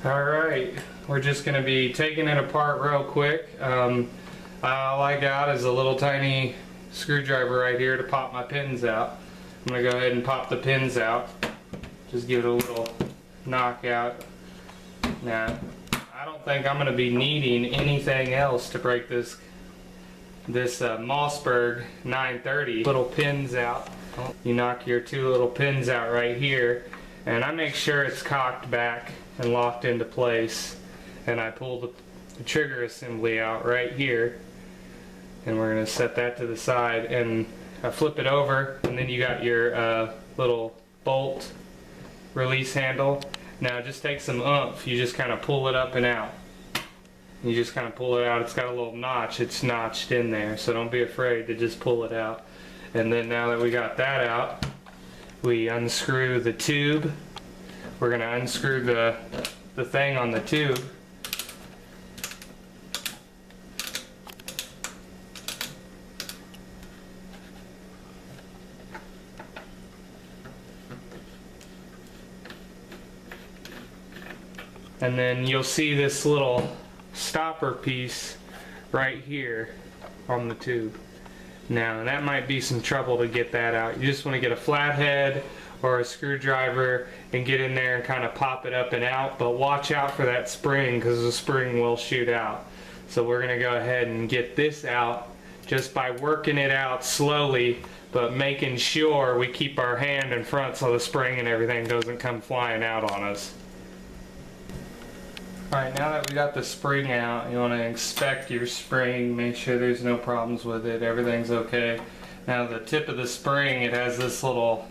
Alright, we're just going to be taking it apart real quick. All I got is a little tiny screwdriver right here to pop my pins out. I'm going to go ahead and pop the pins out. Just give it a little knockout. Now, I don't think I'm going to be needing anything else to break this Mossberg 930. Little pins out. You knock your two little pins out right here, and I make sure it's cocked back and locked into place, and I pull the trigger assembly out right here, and we're going to set that to the side, and I flip it over, and then you got your little bolt release handle. Now just take some oomph, you just kind of pull it up and out. You just kind of pull it out. It's got a little notch, it's notched in there, so don't be afraid to just pull it out. And then now that we got that out, we unscrew the tube. We're going to unscrew the thing on the tube. And then you'll see this little stopper piece right here on the tube. Now that might be some trouble to get that out. You just want to get a flathead or a screwdriver and get in there and kind of pop it up and out, but watch out for that spring because the spring will shoot out. So we're going to go ahead and get this out just by working it out slowly, but making sure we keep our hand in front so the spring and everything doesn't come flying out on us. Alright, now that we got the spring out, you want to inspect your spring, make sure there's no problems with it, everything's okay. Now the tip of the spring, it has this little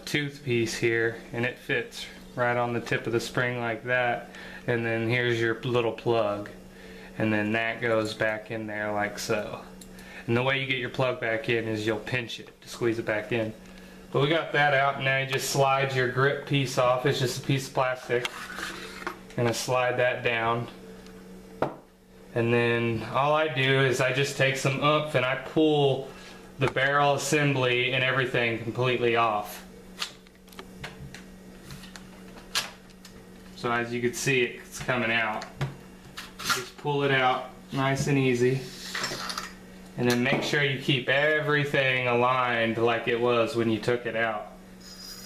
tooth piece here, and it fits right on the tip of the spring like that, and then here's your little plug, and then that goes back in there like so. And the way you get your plug back in is you'll pinch it to squeeze it back in. But we got that out, and now you just slide your grip piece off. It's just a piece of plastic. Gonna slide that down, and then all I do is I just take some oomph and I pull the barrel assembly and everything completely off. So as you can see, it's coming out. Just pull it out nice and easy, and then make sure you keep everything aligned like it was when you took it out.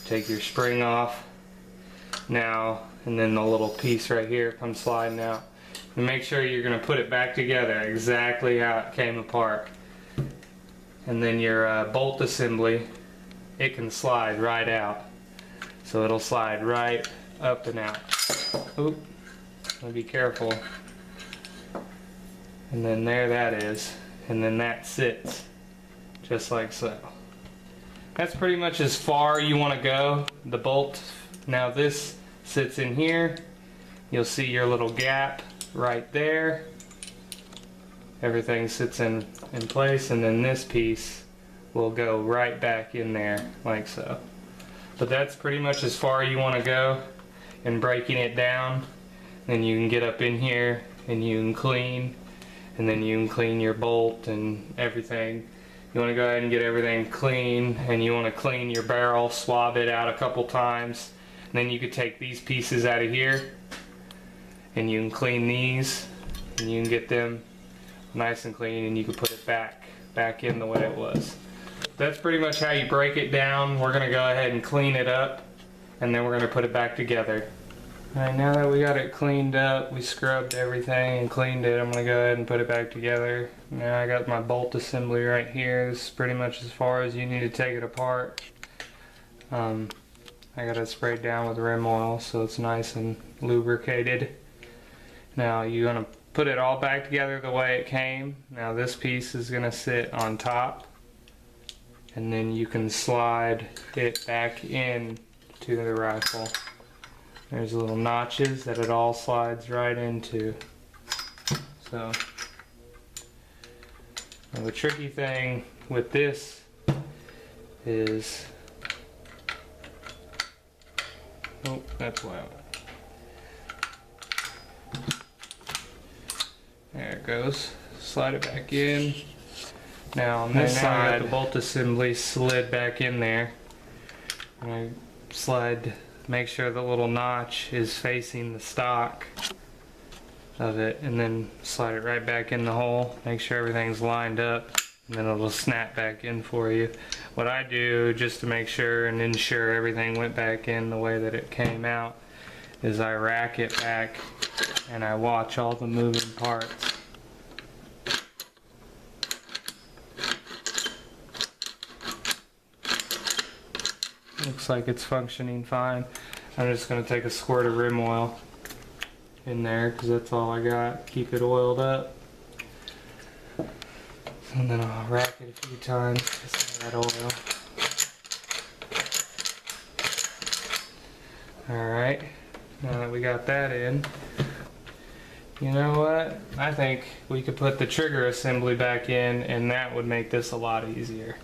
Take your spring off now, and then the little piece right here comes sliding out. And make sure you're going to put it back together exactly how it came apart. And then your bolt assembly, it can slide right out. So it'll slide right up and out. Oop, be careful. And then there that is. And then that sits just like so. That's pretty much as far you want to go, the bolt. Now this sits in here. You'll see your little gap right there. Everything sits in place, and then this piece will go right back in there like so. But that's pretty much as far you want to go in breaking it down. Then you can get up in here and you can clean, and then you can clean your bolt and everything. You want to go ahead and get everything clean, and you want to clean your barrel, swab it out a couple times. Then you could take these pieces out of here, and you can clean these, and you can get them nice and clean, and you can put it back in the way it was. That's pretty much how you break it down. We're going to go ahead and clean it up, and then we're going to put it back together. Alright, now that we got it cleaned up, we scrubbed everything and cleaned it, I'm going to go ahead and put it back together. Now I got my bolt assembly right here. This is pretty much as far as you need to take it apart. I got it sprayed down with rim oil so it's nice and lubricated. Now you're going to put it all back together the way it came. Now this piece is going to sit on top, and then you can slide it back in to the rifle. There's little notches that it all slides right into. So now the tricky thing with this is, oh, that's loud. There it goes. Slide it back in. Now on this side, the bolt assembly slid back in there. And I slide make sure the little notch is facing the stock of it, and then slide it right back in the hole. Make sure everything's lined up, and then it'll snap back in for you. What I do, just to make sure and ensure everything went back in the way that it came out, is I rack it back and I watch all the moving parts. Looks like it's functioning fine. I'm just going to take a squirt of rim oil in there because that's all I got. Keep it oiled up. And then I'll rack it a few times with that oil. Alright, now that we got that in, you know what? I think we could put the trigger assembly back in, and that would make this a lot easier.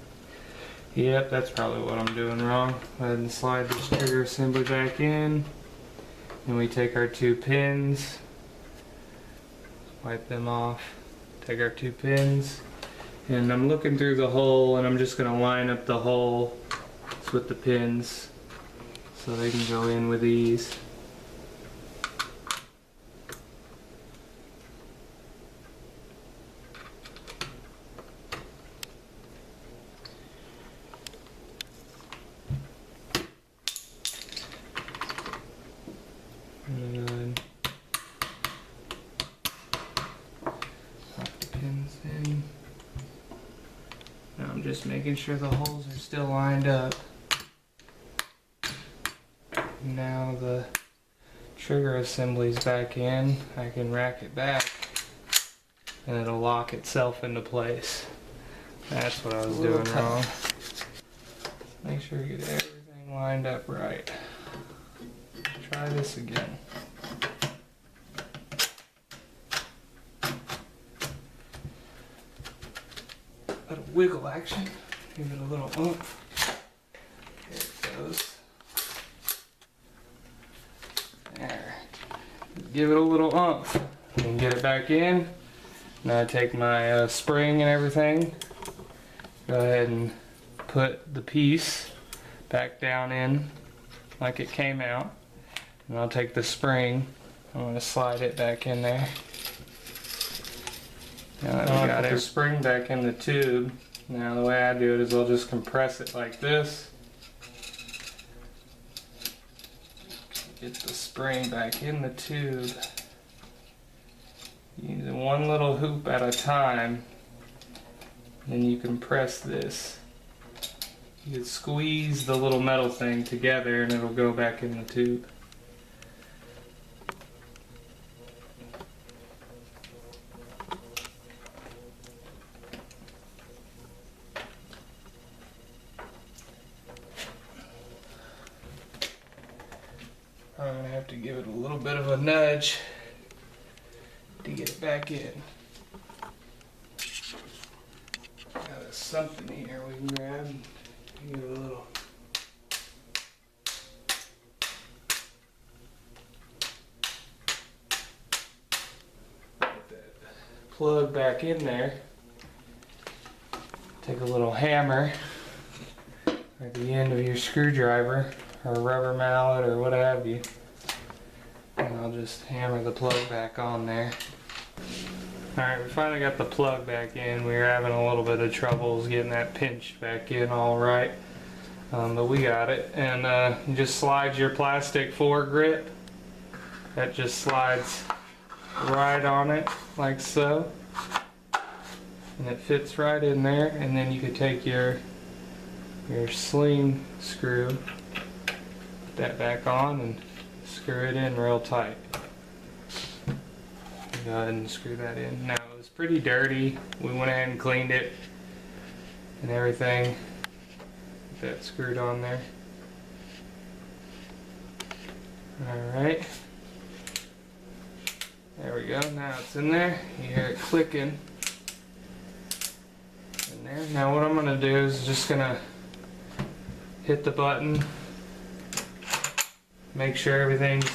Yep, that's probably what I'm doing wrong. Go ahead and slide this trigger assembly back in. And we take our 2 pins, wipe them off, take our 2 pins, and I'm looking through the hole, and I'm just going to line up the hole with the pins so they can go in with ease. And pop the pins in. Now I'm just making sure the holes are still lined up. Now the trigger assembly's back in. I can rack it back and it'll lock itself into place. That's what I was doing wrong. Make sure you get everything lined up right. Try this again. A little wiggle action. Give it a little oomph. There it goes. There. Give it a little oomph. And get it back in. Now I take my spring and everything. Go ahead and put the piece back down in like it came out. And I'll take the spring, I'm going to slide it back in there. Now that we got the spring back in the tube, now the way I do it is I'll just compress it like this. Get the spring back in the tube. Using one little hoop at a time. Then you compress this. You can squeeze the little metal thing together and it'll go back in the tube. I'm going to have to give it a little bit of a nudge to get it back in. Got something here we can grab and give it a little. Put that plug back in there. Take a little hammer at the end of your screwdriver or a rubber mallet or what have you, and I'll just hammer the plug back on there. Alright, we finally got the plug back in. We were having a little bit of troubles getting that pinched back in alright, but we got it. And you just slide your plastic foregrip. That just slides right on it like so, and it fits right in there. And then you could take your sling screw, that back on and screw it in real tight. Go ahead and screw that in. Now it was pretty dirty. We went ahead and cleaned it and everything. Get that screwed on there. Alright. There we go. Now it's in there. You hear it clicking in there. Now what I'm going to do is just going to hit the button. Make sure everything's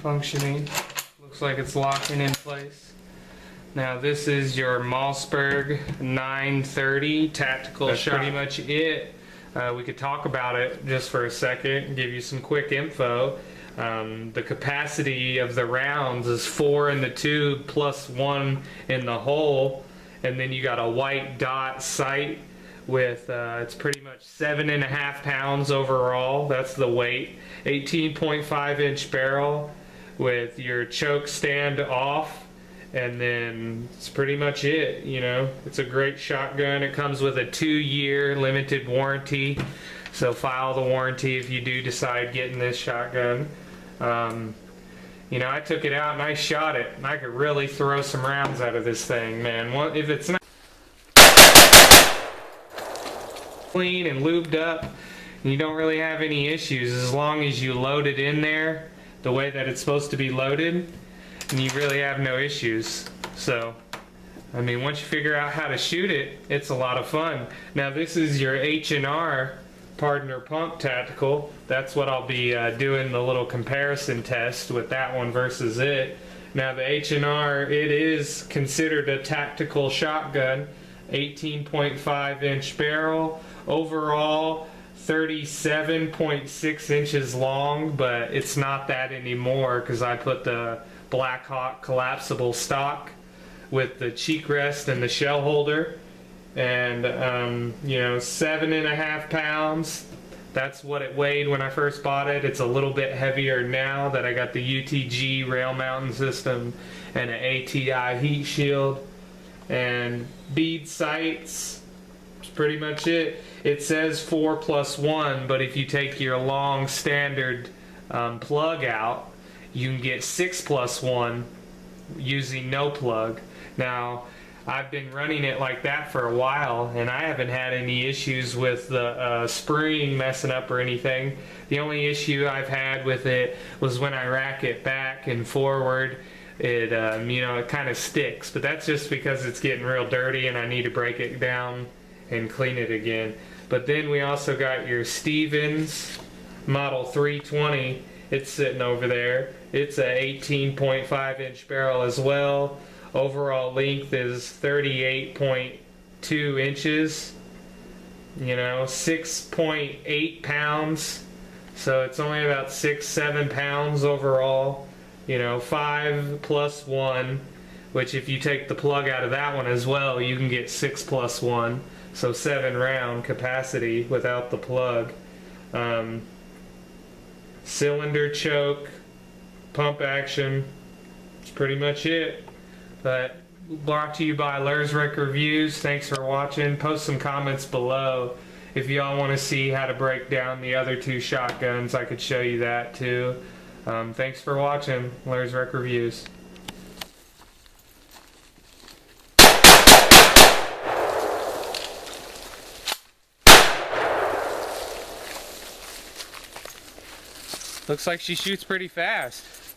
functioning. Looks like it's locking in place. Now this is your Mossberg 930 tactical shot. That's pretty much it. we could talk about it just for a second and give you some quick info. The capacity of the rounds is 4 in the tube plus 1 in the hole, and then you got a white dot sight with it's pretty much 7.5 pounds overall. That's the weight. 18.5 inch barrel with your choke stand off, and then it's pretty much it. You know, it's a great shotgun. It comes with a 2-year limited warranty, so file the warranty if you do decide getting this shotgun. You know, I took it out and I shot it, and I could really throw some rounds out of this thing, man. If it's not clean and lubed up, you don't really have any issues as long as you load it in there the way that it's supposed to be loaded, and you really have no issues. So, I mean, once you figure out how to shoot it, it's a lot of fun. Now, this is your H&R Partner Pump Tactical. That's what I'll be doing the little comparison test with that one versus it. Now, the H&R, it is considered a tactical shotgun. 18.5 inch barrel. Overall, 37.6 inches long, but it's not that anymore because I put the Black Hawk collapsible stock with the cheek rest and the shell holder, and you know, 7.5 pounds. That's what it weighed when I first bought it. It's a little bit heavier now that I got the UTG rail mounting system and an ATI heat shield and bead sights. That's pretty much it. It says 4 plus 1, but if you take your long standard plug out, you can get 6 plus 1 using no plug. Now, I've been running it like that for a while, and I haven't had any issues with the spring messing up or anything. The only issue I've had with it was when I rack it back and forward, it you know, it kind of sticks, but that's just because it's getting real dirty and I need to break it down and clean it again. But then we also got your Stevens Model 320. It's sitting over there. It's a 18.5 inch barrel as well. Overall length is 38.2 inches. You know, 6.8 pounds. So it's only about 6-7 pounds overall. You know, 5 plus 1, which if you take the plug out of that one as well, you can get 6 plus 1. So 7 round capacity without the plug. Cylinder choke, pump action. That's pretty much it. But brought to you by LersRecReviews. Thanks for watching. Post some comments below if y'all want to see how to break down the other 2 shotguns. I could show you that too. Thanks for watching. LersRecReviews. Looks like she shoots pretty fast.